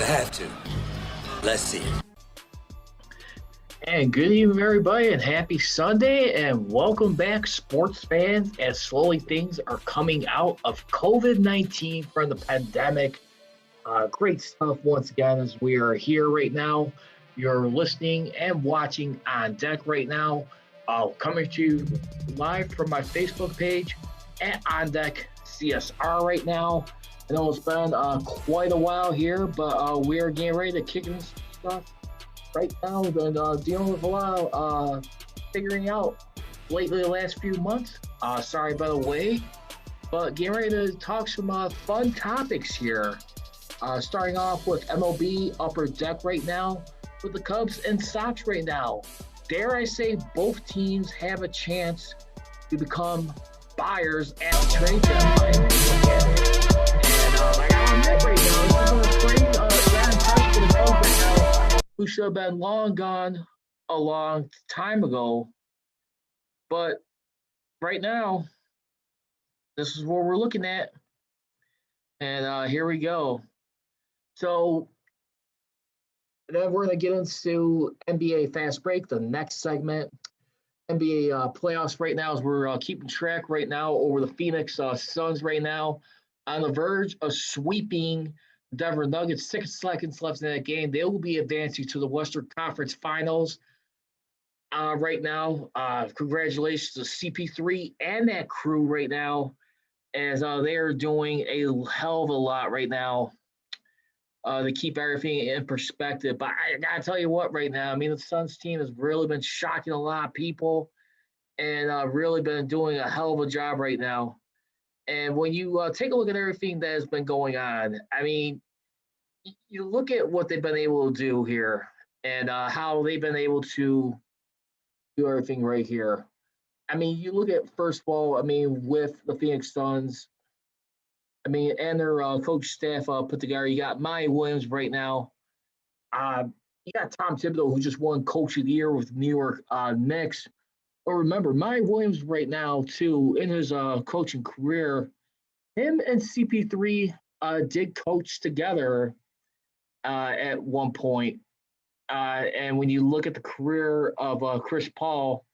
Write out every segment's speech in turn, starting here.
have to. Let's see it. And good evening, everybody, and happy Sunday, and welcome back, sports fans, as slowly things are coming out of COVID-19 from the pandemic. Great stuff once again as we are here right now. You're listening and watching On Deck right now. Coming to you live from my Facebook page at On Deck CSR right now. I know it's been quite a while here, but we are getting ready to kick in stuff right now. We've been dealing with a lot of figuring out lately the last few months. Sorry by the way, but getting ready to talk some fun topics here. Starting off with MLB Upper Deck right now with the Cubs and Sox right now. Dare I say both teams have a chance to become buyers at the trade deadline. And I got on right now. This is a great time for the Cubs right now, who should have been long gone a long time ago. But right now, this is what we're looking at. And here we go. So then we're going to get into NBA Fast Break, the next segment. NBA playoffs right now as we're keeping track right now over the Phoenix Suns right now on the verge of sweeping Denver Nuggets. 6 seconds left in that game. They will be advancing to the Western Conference Finals right now. Congratulations to CP3 and that crew right now as they are doing a hell of a lot right now to keep everything in perspective. But I got to tell you what right now, I mean, the Suns team has really been shocking a lot of people and really been doing a hell of a job right now. And when you take a look at everything that has been going on, I mean, you look at what they've been able to do here and how they've been able to do everything right here. I mean, you look at, first of all, I mean, with the Phoenix Suns, I mean, and their coach staff put together, you got Maya Williams right now. You got Tom Thibodeau, who just won Coach of the Year with New York Knicks. But remember, Maya Williams right now, too, in his coaching career, him and CP3 did coach together at one point. And when you look at the career of Chris Paul,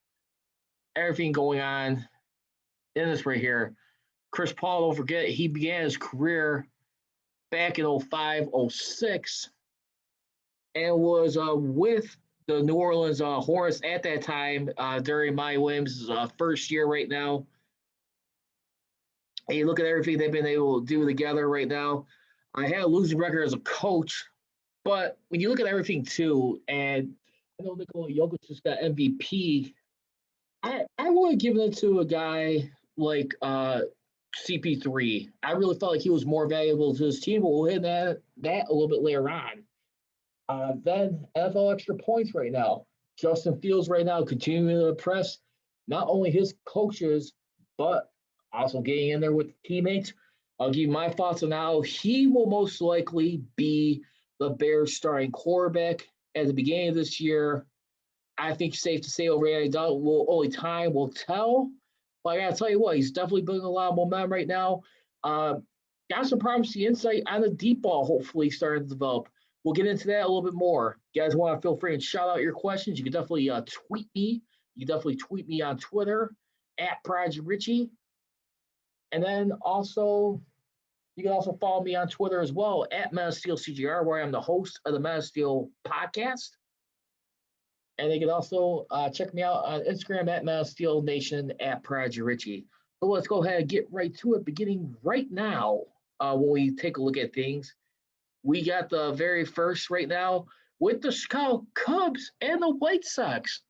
everything going on in this right here, Chris Paul, don't forget, he began his career back in 05, 06, and was with the New Orleans Hornets at that time during Maya Williams' first year right now. And you look at everything they've been able to do together right now. I had a losing record as a coach, but when you look at everything too, and I know Nikola Jokic just got MVP, I would give it to a guy like CP3. I really felt like he was more valuable to his team, but we'll hit that a little bit later on. Then NFL extra points right now. Justin Fields right now continuing to impress not only his coaches, but also getting in there with the teammates. I'll give you my thoughts on how he will most likely be the Bears starting quarterback at the beginning of this year. I think it's safe to say already, only time will tell. But I got to tell you what, he's definitely building a lot of momentum right now. Got some promising insight on the deep ball, hopefully starting to develop. We'll get into that a little bit more. You guys want to feel free and shout out your questions. You can definitely tweet me. You can definitely tweet me on Twitter at Prodigy Richey. And then also, you can also follow me on Twitter as well at Man of Steel CGR, where I'm the host of the Man of Steel podcast. And they can also check me out on Instagram at Man of Steel Nation at Prodigy Richey. So let's go ahead and get right to it, beginning right now when we take a look at things. We got the very first right now with the Chicago Cubs and the White Sox.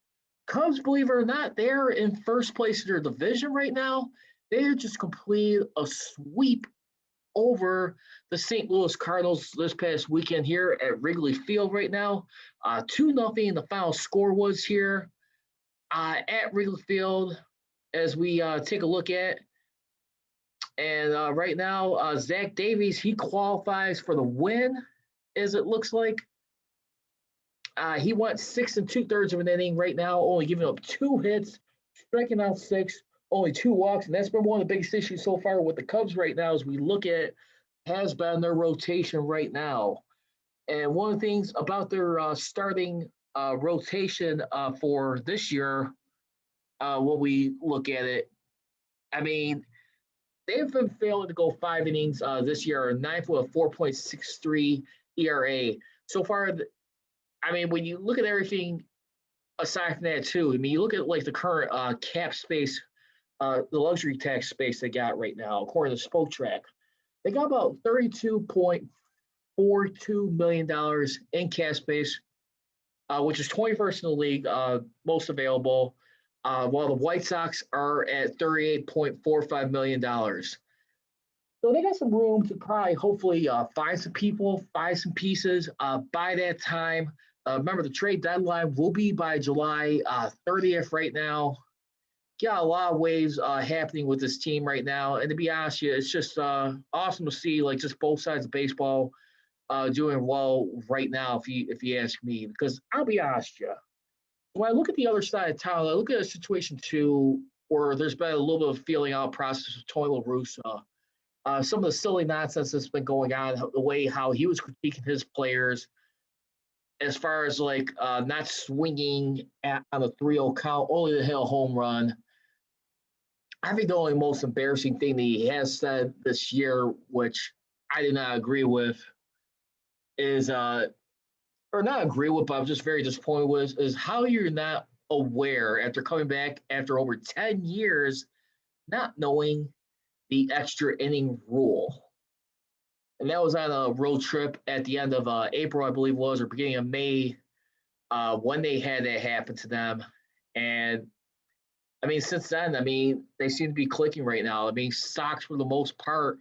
Cubs, believe it or not, they're in first place in their division right now. They just completed a sweep over the St. Louis Cardinals this past weekend here at Wrigley Field right now. 2-0 the final score was here at Wrigley Field as we take a look at. And right now, Zach Davies, he qualifies for the win, as it looks like. He went 6 2/3 of an inning right now, only giving up 2 hits, striking out 6, only 2 walks, and that's been one of the biggest issues so far with the Cubs right now as we look at has been their rotation right now. And one of the things about their starting rotation for this year, when we look at it, I mean, they've been failing to go 5 innings this year, ninth with a 4.63 ERA. So far, I mean, when you look at everything aside from that, too, I mean, you look at like the current cap space, the luxury tax space they got right now, according to Spoke Track, they got about $32.42 million in cap space, which is 21st in the league, most available, while the White Sox are at $38.45 million. So they got some room to probably hopefully find some people, find some pieces by that time. Remember, the trade deadline will be by July 30th right now. Got a lot of waves happening with this team right now. And to be honest with you, it's just awesome to see like just both sides of baseball doing well right now, if you ask me. Because I'll be honest with you, when I look at the other side of town, I look at a situation too where there's been a little bit of feeling out process with Tony La Russa. Some of the silly nonsense that's been going on, the way how he was critiquing his players, as far as like not swinging on a 3-0 count, only to hit a home run. I think the only most embarrassing thing that he has said this year, which I do not agree with, is or not agree with, but I'm just very disappointed with, is how you're not aware after coming back after over 10 years, not knowing the extra inning rule. And that was on a road trip at the end of April, I believe it was, or beginning of May, when they had that happen to them. And I mean, since then, I mean, they seem to be clicking right now. I mean, Sox, for the most part,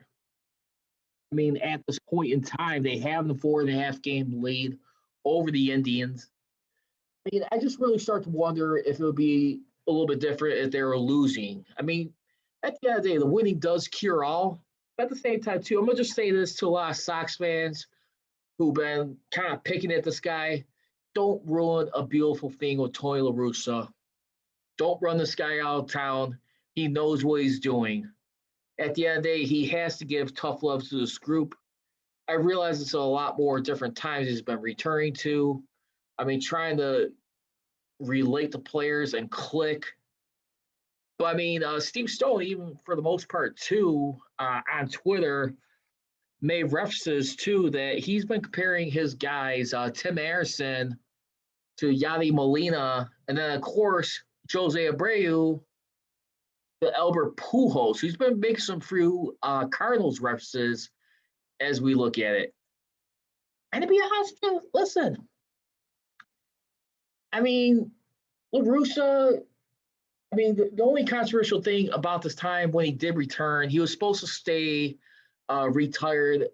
I mean, at this point in time, they have the 4.5 game lead over the Indians. I mean, I just really start to wonder if it would be a little bit different if they were losing. I mean, at the end of the day, the winning does cure all. But at the same time, too, I'm going to just say this to a lot of Sox fans who've been kind of picking at this guy. Don't ruin a beautiful thing with Tony La Russa. Don't run this guy out of town. He knows what he's doing. At the end of the day, he has to give tough love to this group. I realize it's a lot more different times he's been returning to. I mean, trying to relate to players and click. But I mean, Steve Stone, even for the most part, too, on Twitter, made references too that he's been comparing his guys, Tim Anerson, to Yadi Molina, and then of course Jose Abreu to Albert Pujols. He's been making some few Cardinals references as we look at it. And to be honest, listen, I mean, La Russa, I mean, the only controversial thing about this time when he did return, he was supposed to stay retired.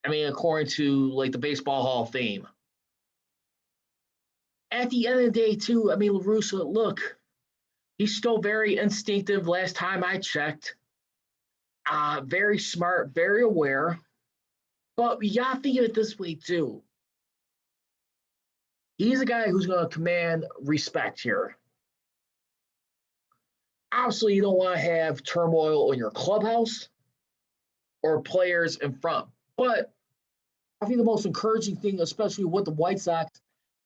I mean, according to like the Baseball Hall of Fame. At the end of the day, too, I mean, La Russa, look, he's still very instinctive. Last time I checked, very smart, very aware. But you gotta think of it this way too. He's a guy who's going to command respect here. Obviously, you don't want to have turmoil in your clubhouse or players in front. But I think the most encouraging thing, especially with the White Sox,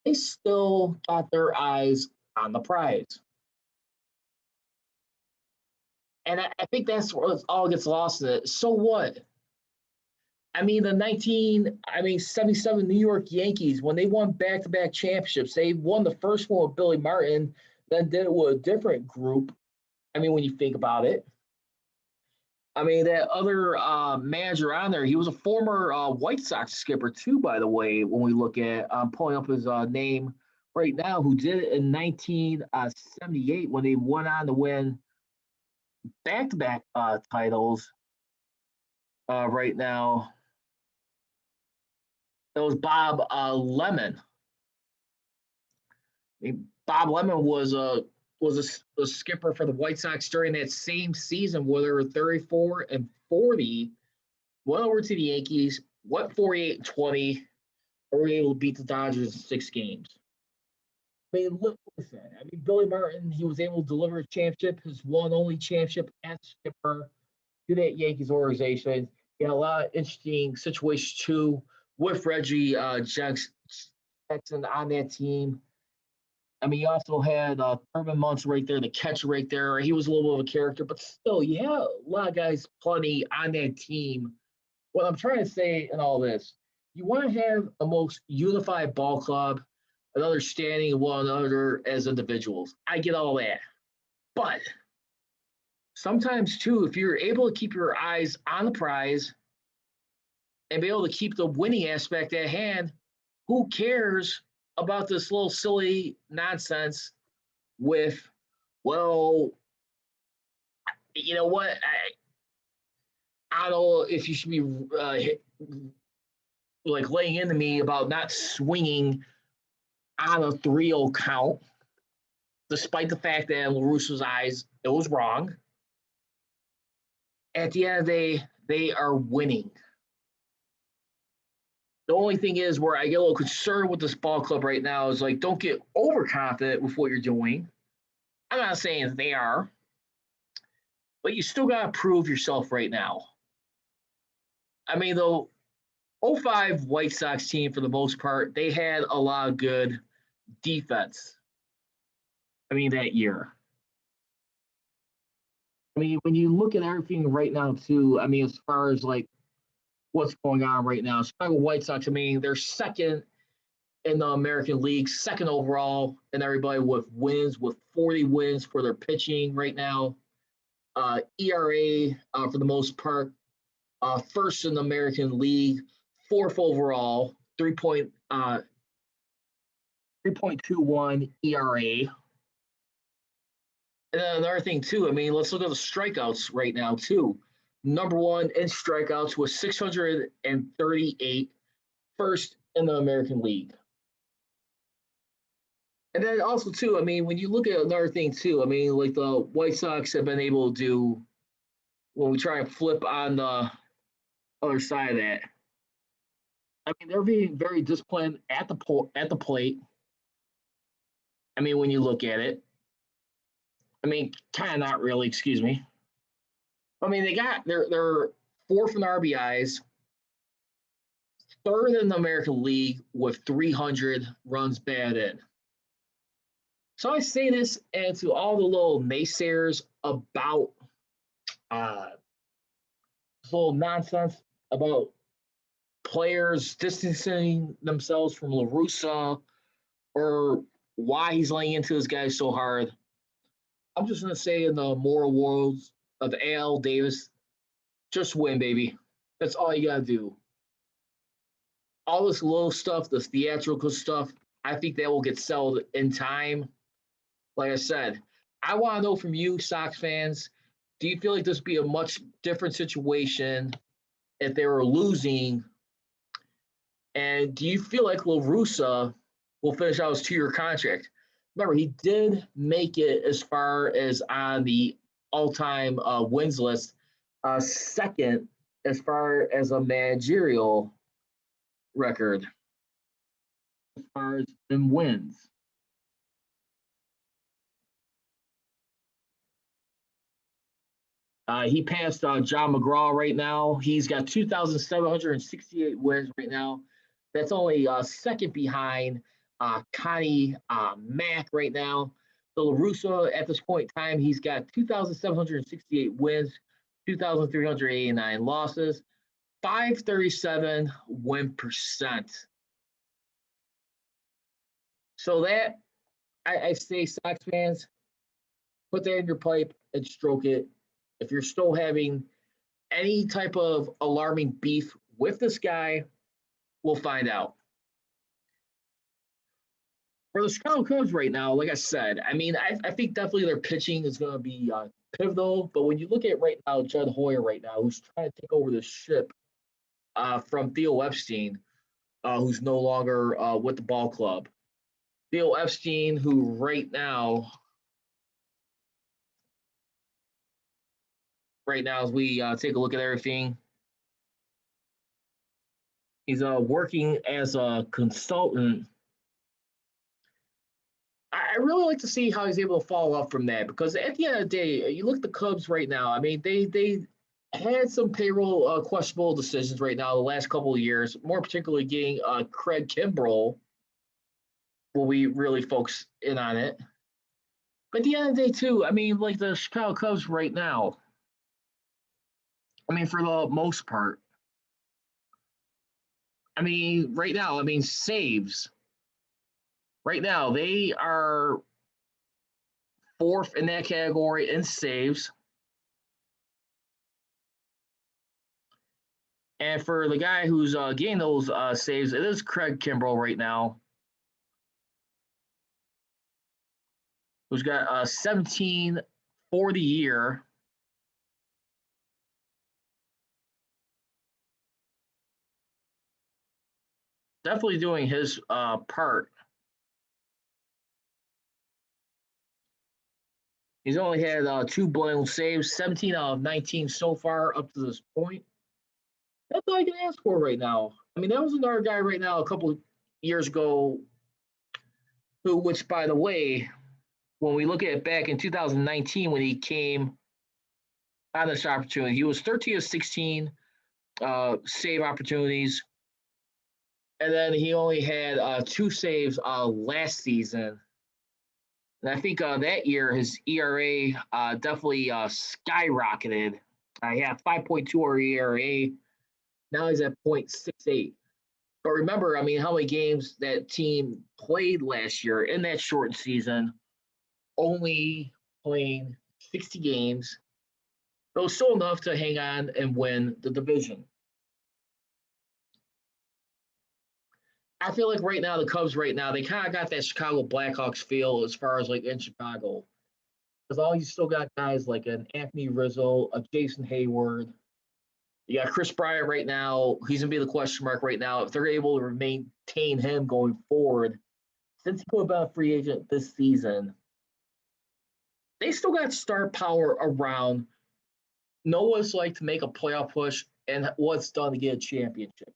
they still got their eyes on the prize. And I think that's where it all gets lost in it. So what? I mean, the 77 New York Yankees, when they won back-to-back championships, they won the first one with Billy Martin, then did it with a different group. I mean, when you think about it. I mean, that other manager on there, he was a former White Sox skipper too, by the way, when we look at, I'm pulling up his name right now, who did it in 1978 when they went on to win back-to-back titles right now. It was Bob Lemon. I mean, Bob Lemon was a skipper for the White Sox during that same season where they were 34-40, went over to the Yankees, went 48-20, and were able to beat the Dodgers in 6 games. I mean, listen, Billy Martin, he was able to deliver a championship, his one only championship as skipper to that Yankees organization. He had a lot of interesting situations too with Reggie Jackson on that team. I mean, you also had Thurman Munson right there, the catcher right there. He was a little bit of a character, but still, you had a lot of guys plenty on that team. What I'm trying to say in all this, you want to have a most unified ball club, an understanding of one another as individuals. I get all that. But sometimes, too, if you're able to keep your eyes on the prize and be able to keep the winning aspect at hand, who cares about this little silly nonsense with, well, you know what? I don't know if you should be like laying into me about not swinging on a 3-0 count, despite the fact that in LaRussa's eyes, it was wrong. At the end of the day, they are winning. The only thing is where I get a little concerned with this ball club right now is like, don't get overconfident with what you're doing. I'm not saying they are, but you still got to prove yourself right now. I mean, the 05 White Sox team, for the most part, they had a lot of good defense. I mean, that year. I mean, when you look at everything right now, too, I mean, as far as like what's going on right now, Chicago White Sox, I mean, they're second in the American League, second overall, and everybody with wins, with 40 wins for their pitching right now. ERA, for the most part, first in the American League, fourth overall, 3.21 ERA. And then another thing, too, I mean, let's look at the strikeouts right now, too. Number one in strikeouts with 638, first in the American League. And then also, too, I mean, when you look at another thing, too, I mean, like the White Sox have been able to do when we try and flip on the other side of that. I mean, they're being very disciplined at the plate. I mean, when you look at it. I mean, kind of not really, excuse me. I mean, they're fourth in RBIs, third in the American League with 300 runs batted in. So I say this, and to all the little naysayers about this little nonsense about players distancing themselves from Russa or why he's laying into this guy so hard. I'm just going to say in the moral worlds of Al Davis, just win, baby. That's all you got to do. All this little stuff, this theatrical stuff, I think that will get settled in time. Like I said, I want to know from you, Sox fans, do you feel like this would be a much different situation if they were losing? And do you feel like Russa will finish out his 2-year contract? Remember, he did make it as far as on the all-time wins list, second as far as a managerial record, as far as in wins. He passed John McGraw right now. He's got 2,768 wins right now. That's only second behind Connie Mack right now. So Russa, at this point in time, he's got 2,768 wins, 2,389 losses, 537 win percent. So that, I say, Sox fans, put that in your pipe and stroke it. If you're still having any type of alarming beef with this guy, we'll find out. For the Chicago Cubs right now, like I said, I mean, I think definitely their pitching is going to be pivotal. But when you look at right now, Judd Hoyer right now, who's trying to take over the ship from Theo Epstein, who's no longer with the ball club. Theo Epstein, who right now, as we take a look at everything, he's working as a consultant. I really like to see how he's able to follow up from that, because at the end of the day, you look at the Cubs right now. I mean, they had some payroll questionable decisions right now the last couple of years, more particularly getting Craig Kimbrell. Will we really focus in on it? But at the end of the day, too, I mean, like the Chicago Cubs right now, I mean, for the most part, I mean, right now, I mean, saves. Right now, they are fourth in that category in saves. And for the guy who's getting those saves, it is Craig Kimbrell right now, who's got 17 for the year. Definitely doing his part. He's only had two blown saves, 17 out of 19 so far up to this point. That's all I can ask for right now. I mean, that was another guy right now a couple of years ago who, which by the way, when we look at it back in 2019 when he came on this opportunity, he was 13 of 16 save opportunities. And then he only had two saves last season. And I think that year his ERA definitely skyrocketed. He had 5.2 ERA. Now he's at 0.68. But remember, I mean, how many games that team played last year in that shortened season, only playing 60 games. But it was still enough to hang on and win the division. I feel like right now, the Cubs right now, they kind of got that Chicago Blackhawks feel as far as like in Chicago. Because all you still got guys like an Anthony Rizzo, a Jason Hayward. You got Chris Bryant right now. He's going to be the question mark right now. If they're able to maintain him going forward, since he put about a free agent this season, they still got star power around. Know what it's like to make a playoff push and what's done to get a championship.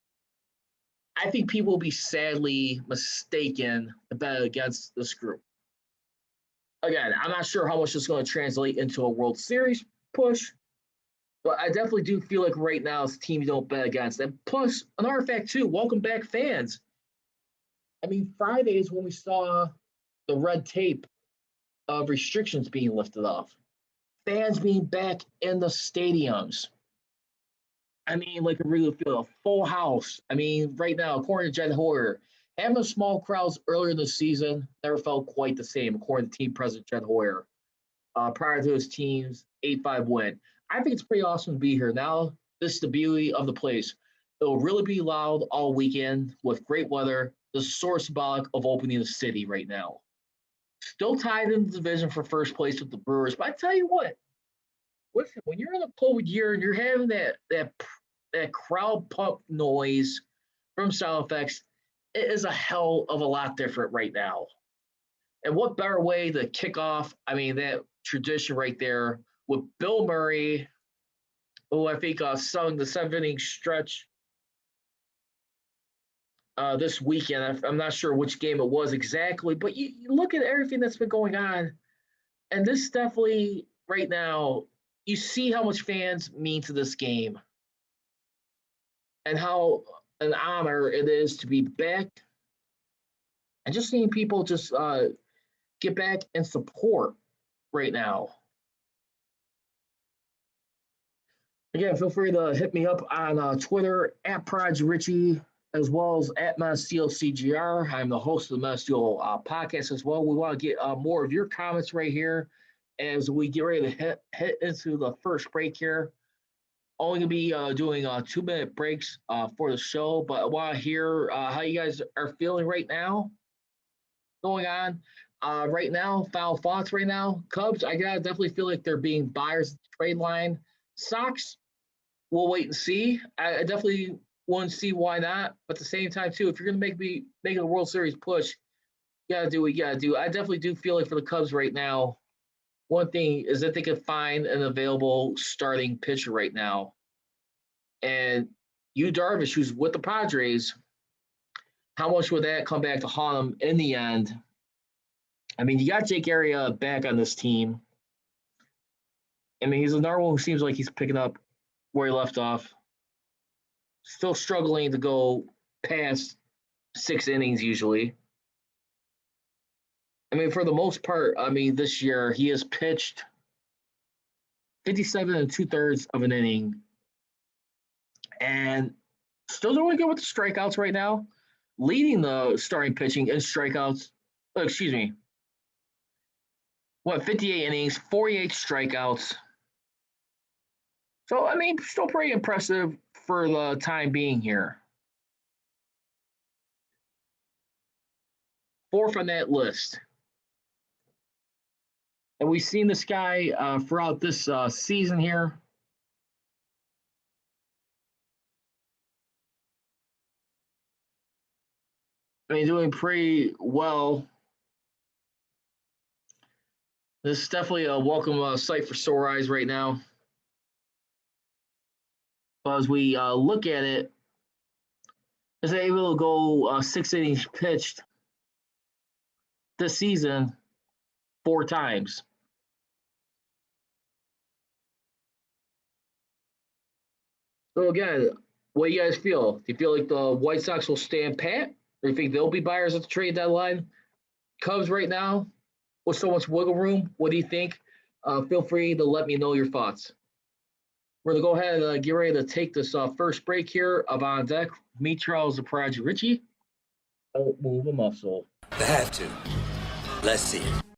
I think people will be sadly mistaken to bet against this group. Again, I'm not sure how much it's going to translate into a World Series push, but I definitely do feel like right now it's a team you don't bet against. And plus, another fact too, welcome back fans. I mean, Friday is when we saw the red tape of restrictions being lifted off. Fans being back in the stadiums. I mean, like a regular field, a full house. I mean, right now, according to Jed Hoyer, having small crowds earlier in the season never felt quite the same, according to team president Jed Hoyer, prior to his team's 8-5 win. I think it's pretty awesome to be here. Now, this is the beauty of the place. It will really be loud all weekend with great weather. This is sort of symbolic of opening the city right now. Still tied in the division for first place with the Brewers. But I tell you what, listen, when you're in a COVID year and you're having that crowd pump noise from sound effects, it is a hell of a lot different right now. And what better way to kick off, I mean, that tradition right there with Bill Murray, who I think sung the 7 inning stretch this weekend. I'm not sure which game it was exactly, but you look at everything that's been going on, and this definitely right now, you see how much fans mean to this game and how an honor it is to be back and just seeing people just get back and support right now. Again, feel free to hit me up on Twitter at Prodigy Richey, as well as at MassDealCGR. I'm the host of the MassDeal podcast as well. We want to get more of your comments right here as we get ready to hit into the first break here. Only going to be doing 2-minute breaks for the show, but I want to hear how you guys are feeling right now. Going on right now, final thoughts right now. Cubs, I gotta definitely feel like they're being buyers at the trade line. Sox, we'll wait and see. I definitely want to see why not. But at the same time, too, if you're going to make a World Series push, you got to do what you got to do. I definitely do feel like for the Cubs right now, one thing is that they could find an available starting pitcher right now. And Yu Darvish, who's with the Padres, how much would that come back to haunt him in the end? I mean, you got Jake Arrieta back on this team. I mean, he's another one who seems like he's picking up where he left off. Still struggling to go past 6 innings usually. I mean, for the most part, this year he has pitched 57 and 2/3 of an inning and still doing good with the strikeouts right now, leading the starting pitching in strikeouts. Oh, excuse me. 58 innings, 48 strikeouts. So, still pretty impressive for the time being here. Fourth on that list. And we've seen this guy throughout this season here. Doing pretty well. This is definitely a welcome sight for sore eyes right now. But as we look at it, is able to go 6 innings pitched this season 4 times. So again, what do you guys feel? Do you feel like the White Sox will stand pat? Or do you think they'll be buyers at the trade deadline? Cubs right now, with so much wiggle room, what do you think? Feel free to let me know your thoughts. We're going to go ahead and get ready to take this first break here of On Deck. Me, Charles, the Prodigy Richey. Don't move a muscle. They have to. Let's see it.